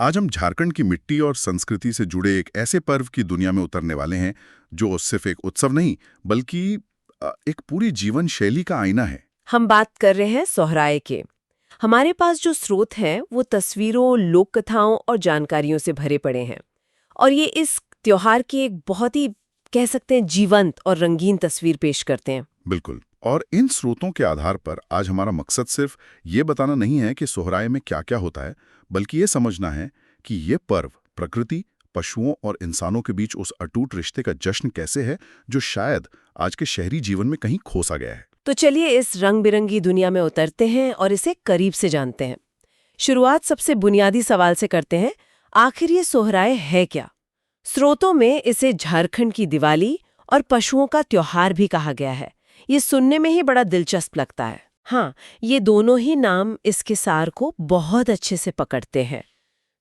आज हम झारखंड की मिट्टी और संस्कृति से जुड़े एक ऐसे पर्व की दुनिया में उतरने वाले हैं जो सिर्फ एक उत्सव नहीं बल्कि एक पूरी जीवन शैली का आईना है। हम बात कर रहे हैं सोहराय के। हमारे पास जो स्रोत हैं वो तस्वीरों, लोक कथाओं और जानकारियों से भरे पड़े हैं। और ये इस त्योहार की एक बहुत ही कह सकते हैं जीवंत और रंगीन तस्वीर पेश करते हैं। बिल्कुल। और इन स्रोतों के आधार पर आज हमारा मकसद सिर्फ ये बताना नहीं है कि सोहराय में क्या क्या होता है, बल्कि ये समझना है कि ये पर्व प्रकृति, पशुओं और इंसानों के बीच उस अटूट रिश्ते का जश्न कैसे है जो शायद आज के शहरी जीवन में कहीं खोसा गया है। तो चलिए इस रंग बिरंगी दुनिया में उतरते हैं और इसे करीब से जानते हैं। शुरुआत सबसे बुनियादी सवाल से करते हैं, आखिर ये सोहराय है क्या? स्रोतों में इसे झारखंड की दिवाली और पशुओं का त्योहार भी कहा गया है। ये सुनने में ही बड़ा दिलचस्प लगता है। हाँ, ये दोनों ही नाम इसके सार को बहुत अच्छे से पकड़ते हैं।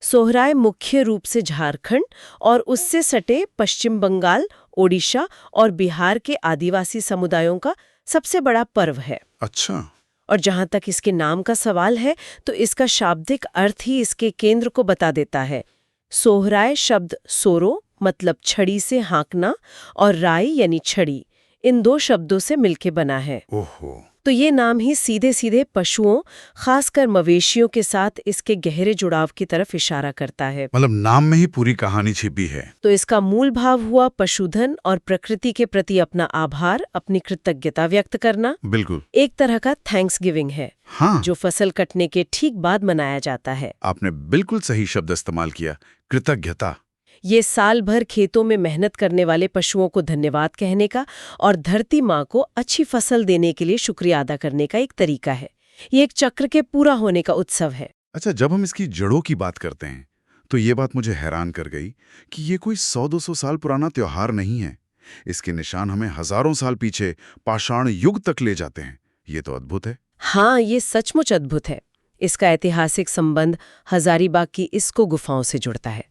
सोहराय मुख्य रूप से झारखंड और उससे सटे पश्चिम बंगाल, ओडिशा और बिहार के आदिवासी समुदायों का सबसे बड़ा पर्व है। अच्छा। और जहां तक इसके नाम का सवाल है, तो इसका शाब्दिक अर्थ ही इसके केंद्र को बता देता है। सोहराय शब्द सोरो मतलब छड़ी से हाँकना और राई यानी छड़ी, इन दो शब्दों से मिलके बना है। ओहो। तो ये नाम ही सीधे सीधे पशुओं, खासकर मवेशियों के साथ इसके गहरे जुड़ाव की तरफ इशारा करता है। मतलब नाम में ही पूरी कहानी छिपी है। तो इसका मूल भाव हुआ पशुधन और प्रकृति के प्रति अपना आभार, अपनी कृतज्ञता व्यक्त करना। बिल्कुल। एक तरह का थैंक्स गिविंग है। हाँ, जो फसल कटने के ठीक बाद मनाया जाता है। आपने बिल्कुल सही शब्द इस्तेमाल किया, कृतज्ञता। ये साल भर खेतों में मेहनत करने वाले पशुओं को धन्यवाद कहने का और धरती माँ को अच्छी फसल देने के लिए शुक्रिया अदा करने का एक तरीका है। ये एक चक्र के पूरा होने का उत्सव है। अच्छा, जब हम इसकी जड़ों की बात करते हैं तो ये बात मुझे हैरान कर गई कि ये कोई 100-200 साल पुराना त्योहार नहीं है। इसके निशान हमें हजारों साल पीछे पाषाण युग तक ले जाते हैं। ये तो अद्भुत है। हाँ, ये सचमुच अद्भुत है। इसका ऐतिहासिक संबंध हजारीबाग की इस्को गुफाओं से जुड़ता है,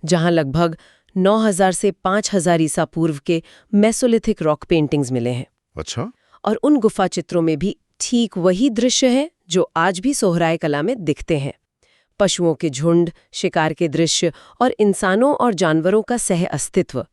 जहां लगभग 9000 से 5000 ईसा पूर्व के मेसोलिथिक रॉक पेंटिंग्स मिले हैं। अच्छा। और उन गुफा चित्रों में भी ठीक वही दृश्य है जो आज भी सोहराय कला में दिखते हैं। पशुओं के झुंड, शिकार के दृश्य और इंसानों और जानवरों का सह अस्तित्व,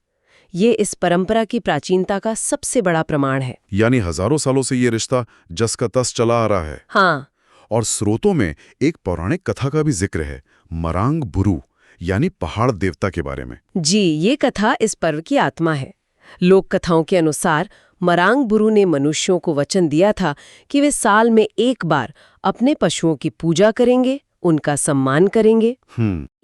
ये इस परंपरा की प्राचीनता का सबसे बड़ा प्रमाण है। यानी हजारों सालों से ये रिश्ता जस का तस चला आ रहा है। हाँ। और स्रोतों में एक पौराणिक कथा का भी जिक्र है, मरांग बुरु यानी पहाड़ देवता के बारे में। जी, ये कथा इस पर्व की आत्मा है। लोक कथाओं के अनुसार मरांग बुरु ने मनुष्यों को वचन दिया था कि वे साल में एक बार अपने पशुओं की पूजा करेंगे, उनका सम्मान करेंगे।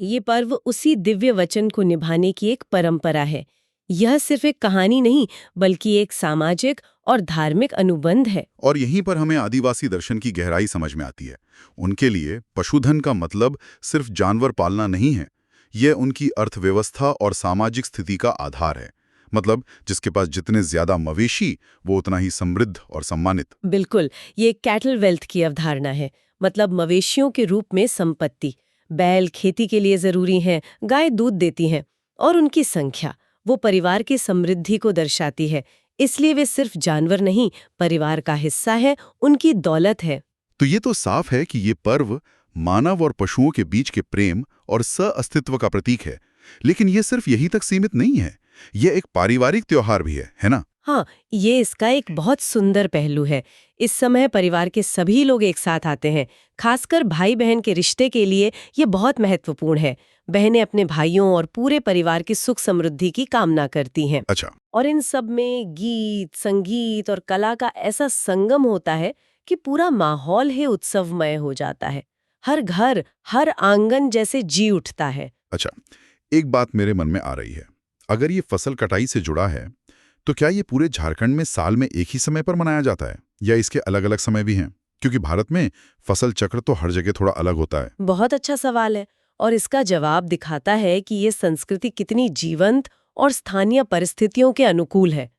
ये पर्व उसी दिव्य वचन को निभाने की एक परंपरा है। यह सिर्फ एक कहानी नहीं, बल्कि एक सामाजिक और धार्मिक अनुबंध है। और यहीं पर हमें आदिवासी दर्शन की गहराई समझ में आती है। उनके लिए पशुधन का मतलब सिर्फ जानवर पालना नहीं है, यह उनकी अर्थव्यवस्था और सामाजिक स्थिति का आधार है। मतलब जिसके पास जितने ज्यादा मवेशी, वो उतना ही समृद्ध और सम्मानित। बिल्कुल, ये कैटल वेल्थ की अवधारणा है। मतलब मवेशियों के रूप में संपत्ति। बैल खेती के लिए जरूरी हैं, गाय दूध देती हैं, और उनकी संख्या वो परिवार की समृद्धि को दर्शाती है। इसलिए वे सिर्फ जानवर नहीं, परिवार का हिस्सा है, उनकी दौलत है। तो ये तो साफ है कि ये पर्व मानव और पशुओं के बीच के प्रेम और सह-अस्तित्व का प्रतीक है। लेकिन ये सिर्फ यही तक सीमित नहीं है, ये एक पारिवारिक त्योहार भी है ना? हाँ, ये इसका एक बहुत सुंदर पहलू है। इस समय परिवार के सभी लोग एक साथ आते हैं। खासकर भाई बहन के रिश्ते के लिए ये बहुत महत्वपूर्ण है। बहनें अपने भाइयों और पूरे परिवार की सुख समृद्धि की कामना करती हैं। अच्छा। और इन सब में गीत, संगीत और कला का ऐसा संगम होता है कि पूरा माहौल ही उत्सवमय हो जाता है। हर घर, हर आंगन जैसे जी उठता है। अच्छा, एक बात मेरे मन में आ रही है। अगर ये फसल कटाई से जुड़ा है, तो क्या ये पूरे झारखंड में साल में एक ही समय पर मनाया जाता है या इसके अलग-अलग समय भी हैं? क्योंकि भारत में फसल चक्र तो हर जगह थोड़ा अलग होता है। बहुत अच्छा सवाल है, और इसका जवाब दिखाता है कि ये संस्कृति कितनी जीवंत और स्थानीय परिस्थितियों के अनुकूल है।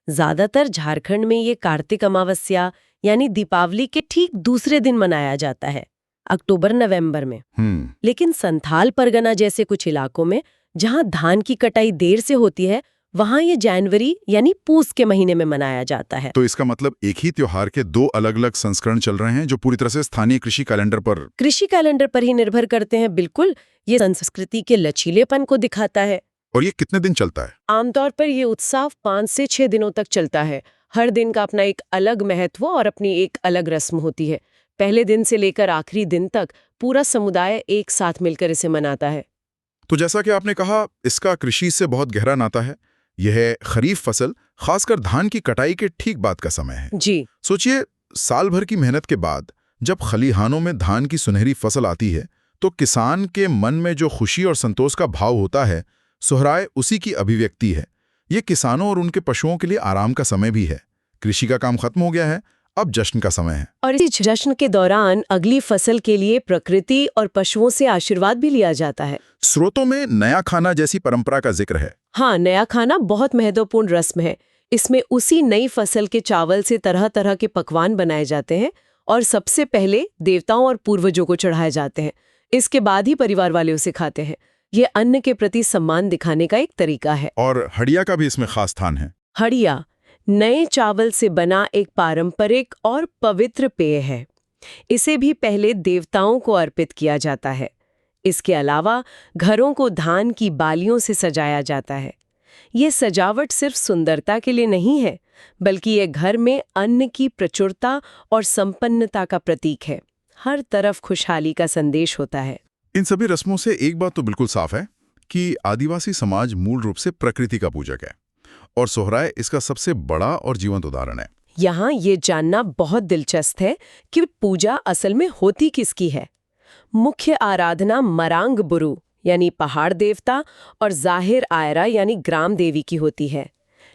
ज्यादातर झारखंड में ये कार्तिक अमावस्या यानी दीपावली के ठीक दूसरे दिन मनाया जाता है, अक्टूबर-नवंबर में। लेकिन संथाल परगना जैसे कुछ इलाकों में, जहां धान की कटाई देर से होती है, वहाँ ये जनवरी यानी पूस के महीने में मनाया जाता है। तो इसका मतलब एक ही त्योहार के दो अलग-अलग संस्करण चल रहे हैं जो पूरी तरह से स्थानीय कृषि कैलेंडर पर। कृषि कैलेंडर पर ही निर्भर करते हैं, बिल्कुल। ये संस्कृति के लचीलेपन को दिखाता है। और ये कितने दिन चलता है? आमतौर पर ये उत्सव 5 से 6 दिनों तक चलता है। हर दिन का अपना एक अलग महत्व और अपनी एक अलग रस्म होती है। पहले दिन से लेकर आखिरी दिन तक पूरा समुदाय एक साथ मिलकर इसे मनाता है। तो जैसा कि आपने कहा, इसका कृषि से बहुत गहरा नाता है। यह खरीफ फसल, खासकर धान की कटाई के ठीक बाद का समय है। जी। सोचिए, साल भर की मेहनत के बाद जब खलिहानों में धान की सुनहरी फसल आती है, तो किसान के मन में जो खुशी और संतोष का भाव होता है, सोहराय उसी की अभिव्यक्ति है। ये किसानों और उनके पशुओं के लिए आराम का समय भी है। कृषि का काम खत्म हो गया है, अब जश्न का समय है। और इस जश्न के दौरान अगली फसल के लिए प्रकृति और पशुओं से आशीर्वाद भी लिया जाता है। स्रोतों में नया खाना जैसी परंपरा का जिक्र है। हाँ, नया खाना बहुत महत्वपूर्ण रस्म है। इसमें उसी नई फसल के चावल से तरह तरह के पकवान बनाए जाते हैं और सबसे पहले देवताओं और पूर्वजों को चढ़ाए जाते हैं। इसके बाद ही परिवार वाले उसे खाते हैं। ये अन्न के प्रति सम्मान दिखाने का एक तरीका है। और हड़िया का भी इसमें खास स्थान है। हड़िया नए चावल से बना एक पारंपरिक और पवित्र पेय है। इसे भी पहले देवताओं को अर्पित किया जाता है। इसके अलावा घरों को धान की बालियों से सजाया जाता है। ये सजावट सिर्फ सुंदरता के लिए नहीं है, बल्कि ये घर में अन्न की प्रचुरता और संपन्नता का प्रतीक है। हर तरफ खुशहाली का संदेश होता है। इन सभी रस्मों से एक बात तो बिल्कुल साफ है कि आदिवासी समाज मूल रूप से प्रकृति का पूजक है, और सोहराय इसका सबसे बड़ा और जीवंत उदाहरण है। यहाँ ये जानना बहुत दिलचस्प है कि पूजा असल में होती किसकी है। मुख्य आराधना मरांग बुरु यानी पहाड़ देवता और जाहिर आयरा यानी ग्राम देवी की होती है,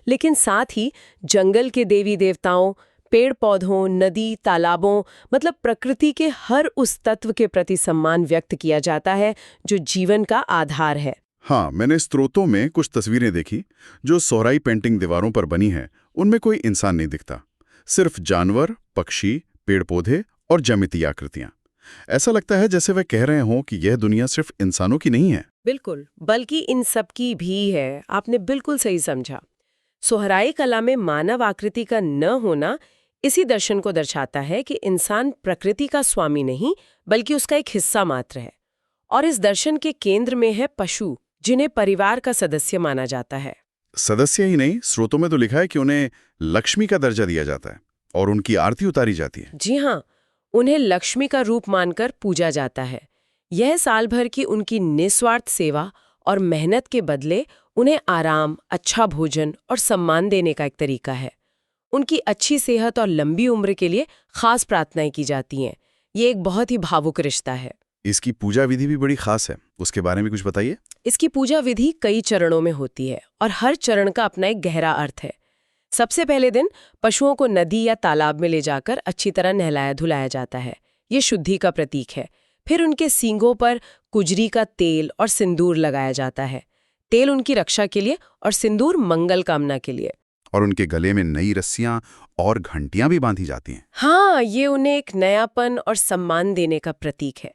लेकिन साथ ही जंगल के देवी देवताओं, पेड़ पौधों, नदी, तालाबों, मतलब प्रकृति के हर उस तत्व के प्रति सम्मान व्यक्त किया जाता है जो जीवन का आधार है। हाँ, मैंने स्रोतों में कुछ तस्वीरें देखी जो सोहराई पेंटिंग दीवारों पर बनी हैं। उनमें कोई इंसान नहीं दिखता, सिर्फ जानवर, पक्षी, पेड़ पौधे और ज्यामितीय आकृतियां। ऐसा लगता है जैसे वह कह रहे हों कि यह दुनिया सिर्फ इंसानों की नहीं है। बिल्कुल, बल्कि इन सब की भी है। आपने बिल्कुल सही समझा। सोहराई कला में मानव आकृति का न होना इसी दर्शन को दर्शाता है कि इंसान प्रकृति का स्वामी नहीं, बल्कि उसका एक हिस्सा मात्र है। और इस दर्शन के केंद्र में है पशु, जिन्हें परिवार का सदस्य माना जाता है। सदस्य ही नहीं, स्रोतों में तो लिखा है कि उन्हें लक्ष्मी का दर्जा दिया जाता है और उनकी आरती उतारी जाती है। जी हाँ, उन्हें लक्ष्मी का रूप मानकर पूजा जाता है। यह साल भर की उनकी निस्वार्थ सेवा और मेहनत के बदले उन्हें आराम, अच्छा भोजन और सम्मान देने का एक तरीका है। उनकी अच्छी सेहत और लंबी उम्र के लिए खास प्रार्थनाएं की जाती हैं। ये एक बहुत ही भावुक रिश्ता है। इसकी पूजा विधि भी बड़ी खास है, उसके बारे में कुछ बताइए। इसकी पूजा विधि कई चरणों में होती है और हर चरण का अपना एक गहरा अर्थ है। सबसे पहले दिन पशुओं को नदी या तालाब में ले जाकर अच्छी तरह नहलाया धुलाया जाता है। ये शुद्धि का प्रतीक है। फिर उनके सींगों पर कुजरी का तेल और सिंदूर लगाया जाता है। तेल उनकी रक्षा के लिए और सिंदूर मंगल कामना के लिए। और उनके गले में नई रस्सियां और घंटियां भी बांधी जाती हैं। हाँ, ये उन्हें एक नयापन और सम्मान देने का प्रतीक है।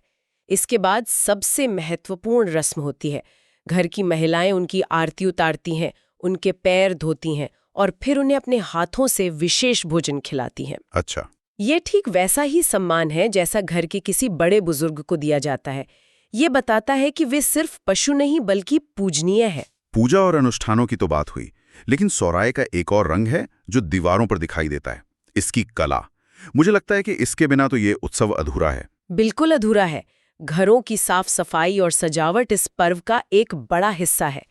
इसके बाद सबसे महत्वपूर्ण रस्म होती है। घर की महिलाएं उनकी आरती उतारती हैं, उनके पैर धोती हैं और फिर उन्हें अपने हाथों से विशेष भोजन खिलाती हैं। अच्छा, ये ठीक वैसा ही सम्मान है जैसा घर के किसी बड़े बुजुर्ग को दिया जाता है। ये बताता है कि वे सिर्फ पशु नहीं बल्कि पूजनीय है। पूजा और अनुष्ठानों की तो बात हुई, लेकिन सोहराय का एक और रंग है जो दीवारों पर दिखाई देता है, इसकी कला। मुझे लगता है कि इसके बिना तो ये उत्सव अधूरा है। बिल्कुल अधूरा है। घरों की साफ सफाई और सजावट इस पर्व का एक बड़ा हिस्सा है।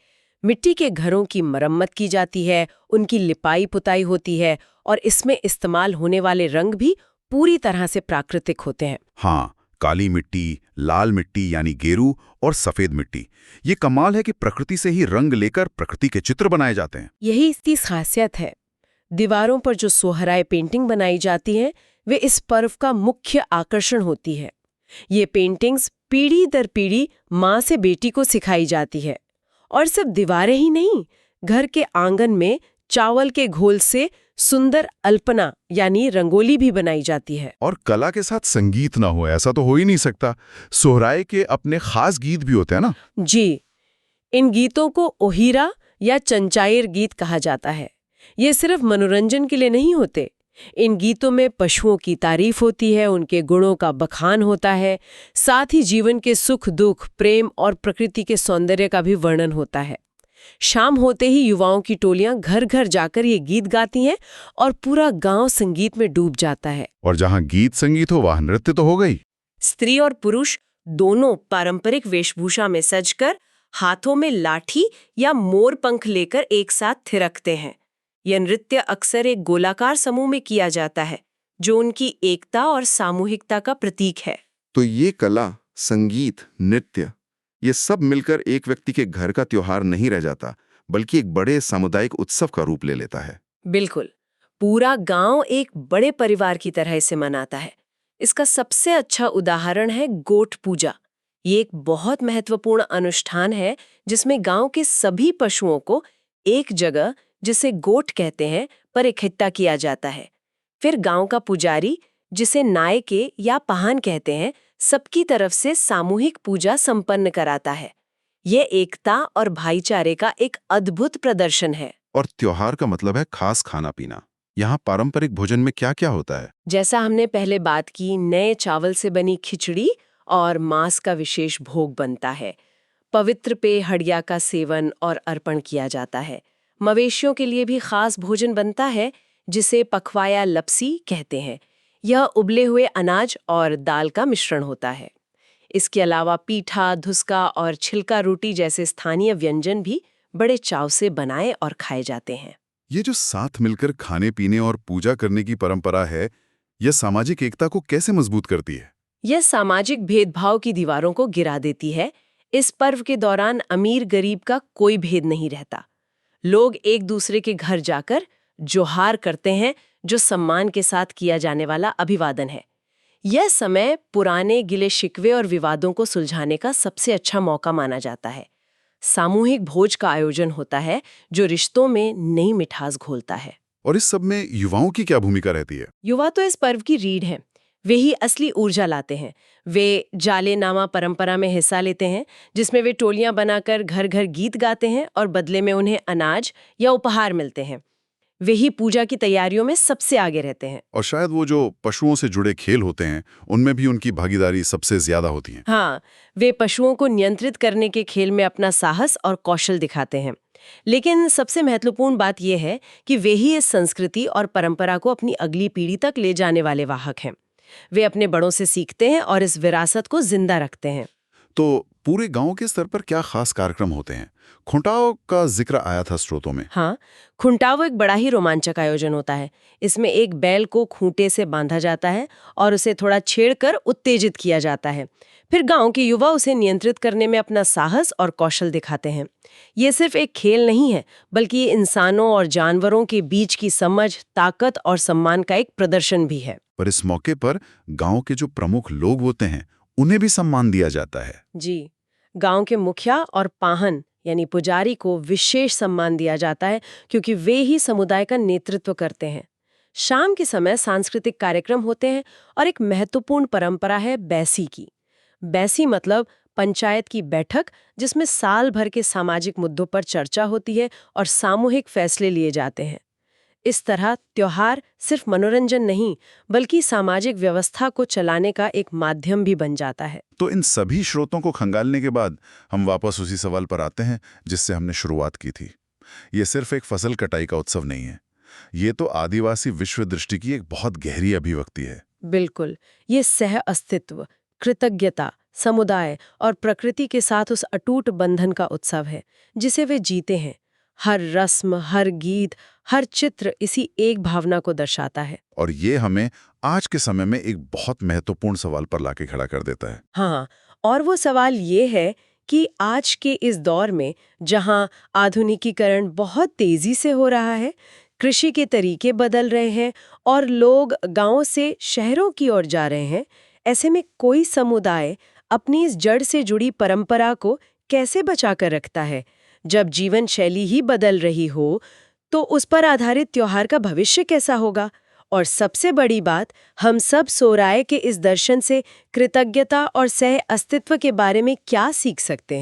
मिट्टी के घरों की मरम्मत की जाती है, उनकी लिपाई पुताई होती है और इसमें इस्तेमाल होने वाले रंग भी पूरी तरह से प्राकृतिक होते हैं। हाँ, काली मिट्टी, लाल मिट्टी यानी गेरू और सफेद मिट्टी। ये कमाल है कि प्रकृति से ही रंग लेकर प्रकृति के चित्र बनाए जाते हैं। यही इसकी खासियत है। दीवारों पर जो सोहराय पेंटिंग बनाई जाती हैं, वे इस पर्व का मुख्य आकर्षण होती है। ये पेंटिंग्स पीढ़ी दर पीढ़ी माँ से बेटी को सिखाई जाती है। और सिर्फ दीवारें ही नहीं, घर के आंगन में चावल के घोल से सुंदर अल्पना यानी रंगोली भी बनाई जाती है। और कला के साथ संगीत ना हो ऐसा तो हो ही नहीं सकता। सोहराय के अपने खास गीत भी होते हैं ना? जी, इन गीतों को ओहिरा या चंचाईर गीत कहा जाता है। ये सिर्फ मनोरंजन के लिए नहीं होते। इन गीतों में पशुओं की तारीफ होती है, उनके गुणों का बखान होता है, साथ ही जीवन के सुख दुख, प्रेम और प्रकृति के सौंदर्य का भी वर्णन होता है। शाम होते ही युवाओं की टोलियां घर घर जाकर ये गीत गाती हैं और पूरा गांव संगीत में डूब जाता है। और जहाँ गीत संगीत हो वहाँ नृत्य तो हो गई। स्त्री और पुरुष दोनों पारंपरिक वेशभूषा में सजकर हाथों में लाठी या मोर पंख लेकर एक साथ थिरकते हैं। यह नृत्य अक्सर एक गोलाकार समूह में किया जाता है, जो उनकी एकता और सामूहिकता का प्रतीक है। तो ये कला, संगीत, नृत्य, ये सब मिलकर एक व्यक्ति के घर का त्योहार नहीं रह जाता, बल्कि एक बड़े सामुदायिक उत्सव का रूप ले लेता है। बिल्कुल, पूरा गांव एक बड़े परिवार की तरह इसे मनाता है। इसका सबसे अच्छा उदाहरण है गोठ पूजा। ये एक बहुत महत्वपूर्ण अनुष्ठान है जिसमें गांव के सभी पशुओं को एक जगह, जिसे गोठ कहते हैं, पर इकट्ठा किया जाता है। फिर गांव का पुजारी, जिसे नायके या पहान कहते हैं, सबकी तरफ से सामूहिक पूजा संपन्न कराता है। ये एकता और भाईचारे का एक अद्भुत प्रदर्शन है। और त्योहार का मतलब है खास खाना पीना। यहाँ पारंपरिक भोजन में क्या क्या होता है? जैसा हमने पहले बात की, नए चावल से बनी खिचड़ी और मांस का विशेष भोग बनता है। पवित्र पेय हड़िया का सेवन और अर्पण किया जाता है। मवेशियों के लिए भी खास भोजन बनता है, जिसे पखवाया लपसी कहते हैं। यह उबले हुए अनाज और दाल का मिश्रण होता है। इसके अलावा पीठा, धुसका और छिलका रोटी जैसे स्थानीय व्यंजन भी बड़े चाव से बनाए और खाए जाते हैं। ये जो साथ मिलकर खाने पीने और पूजा करने की परंपरा है, यह सामाजिक एकता को कैसे मजबूत करती है? यह सामाजिक भेदभाव की दीवारों को गिरा देती है। इस पर्व के दौरान अमीर गरीब का कोई भेद नहीं रहता। लोग एक दूसरे के घर जाकर जोहार करते हैं, जो सम्मान के साथ किया जाने वाला अभिवादन है। यह समय पुराने गिले शिकवे और विवादों को सुलझाने का सबसे अच्छा मौका माना जाता है। सामूहिक भोज का आयोजन होता है, जो रिश्तों में नई मिठास घोलता है। और इस सब में युवाओं की क्या भूमिका रहती है? युवा तो इस पर्व की रीढ़ हैं। वे ही असली ऊर्जा लाते हैं। वे जाले नामा परंपरा में हिस्सा लेते हैं, जिसमें वे टोलियां बनाकर घर घर गीत गाते हैं और बदले में उन्हें अनाज या उपहार मिलते हैं। वे ही पूजा की तैयारियों में सबसे आगे रहते हैं। और शायद वो जो पशुओं से जुड़े खेल होते हैं, उनमें भी उनकी भागीदारी सबसे ज्यादा होती है। हाँ, वे पशुओं को नियंत्रित करने के खेल में अपना साहस और कौशल दिखाते हैं। लेकिन सबसे महत्वपूर्ण बात यह है कि वे ही इस संस्कृति और परंपरा को अपनी अगली पीढ़ी तक ले जाने वाले वाहक हैं। वे अपने बड़ों से सीखते हैं और इस विरासत को जिंदा रखते हैं। तो पूरे गांव के स्तर पर क्या खास कार्यक्रम होते हैं? खुंटाव का जिक्र आया था स्रोतों में। हाँ, खुंटाव एक बड़ा ही रोमांचक आयोजन होता है। इसमें एक बैल को खूंटे से बांधा जाता है और उसे थोड़ा छेड़कर उत्तेजित किया जाता है। फिर गांव के युवा उसे नियंत्रित करने में अपना साहस और कौशल दिखाते हैं। ये सिर्फ एक खेल नहीं है, बल्कि ये इंसानों और जानवरों के बीच की समझ, ताकत और सम्मान का एक प्रदर्शन भी है। पर इस मौके पर गांव के जो प्रमुख लोग होते हैं, उन्हें भी सम्मान दिया जाता है। जी, गांव के मुखिया और पाहन यानी पुजारी को विशेष सम्मान दिया जाता है, क्योंकि वे ही समुदाय का नेतृत्व करते हैं। शाम के समय सांस्कृतिक कार्यक्रम होते हैं और एक महत्वपूर्ण परंपरा है बैसी की। बैसी मतलब पंचायत की बैठक, जिसमें साल भर के सामाजिक मुद्दों पर चर्चा होती है और सामूहिक फैसले लिए जाते हैं। इस तरह त्योहार सिर्फ मनोरंजन नहीं, बल्कि सामाजिक व्यवस्था को चलाने का एक माध्यम भी बन जाता है। तो इन सभी स्रोतों को खंगालने के बाद हम वापस उसी सवाल पर आते हैं जिससे हमने शुरुआत की थी। ये सिर्फ एक फसल कटाई का उत्सव नहीं है, ये तो आदिवासी विश्व दृष्टि की एक बहुत गहरी अभिव्यक्ति है। बिल्कुल, ये सह अस्तित्व, कृतज्ञता, समुदाय और प्रकृति के साथ उस अटूट बंधन का उत्सव है जिसे वे जीते हैं। हर रस्म, हर गीत, हर चित्र इसी एक भावना को दर्शाता है। और ये हमें आज के समय में एक बहुत महत्वपूर्ण सवाल पर लाके खड़ा कर देता है। हाँ, और वो सवाल ये है कि आज के इस दौर में, जहाँ आधुनिकीकरण बहुत तेजी से हो रहा है, कृषि के तरीके बदल रहे हैं और लोग गांवों से शहरों की ओर जा रहे हैं, ऐसे में कोई समुदाय अपनी इस जड़ से जुड़ी परंपरा को कैसे बचा कर रखता है? जब जीवन शैली ही बदल रही हो, तो उस पर आधारित त्योहार का भविष्य कैसा होगा? और सबसे बड़ी बात, हम सब सोहराय के इस दर्शन से कृतज्ञता और सह अस्तित्व के बारे में क्या सीख सकते हैं?